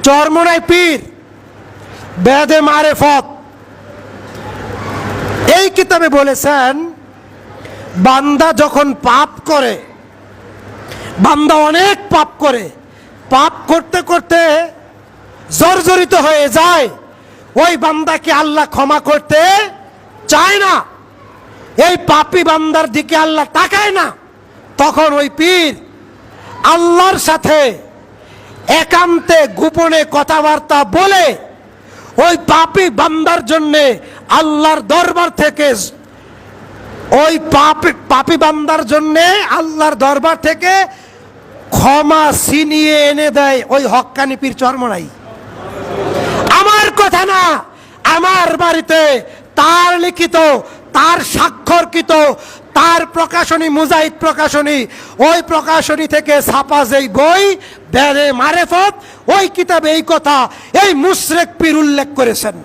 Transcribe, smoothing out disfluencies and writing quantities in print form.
চরমোনাই পীর বেদে মারেফত এই কিতাবে বলেছেন, বান্দা যখন পাপ করে, বান্দা অনেক পাপ করে, পাপ করতে করতে জর্জরিত হয়ে যায়, ওই বান্দাকে আল্লাহ ক্ষমা করতে চায় না, এই পাপী বান্দার দিকে আল্লাহ তাকায় না। তখন ওই পীর আল্লাহর সাথে একান্তে গোপনে কথাবার্তা বলে ওই পাপী বান্দার জন্যে আল্লাহর দরবার থেকে, ওই পাপী বান্দার জন্যে আল্লাহর দরবার থেকে ক্ষমা ছিনিয়ে এনে দেয় ওই হক্কানি পীর চরমোনাই। আমার কথা না, আমার বাড়িতে তার লিখিত, তার স্বাক্ষরকৃত, তার প্রকাশনী, মুজাহিদ প্রকাশনী, ওই প্রকাশনী থেকে ছাপা যেই বই বেদে মারেফত, ওই কিতাবে এই কথা এই মুশরিক পীর উল্লেখ করেছেন।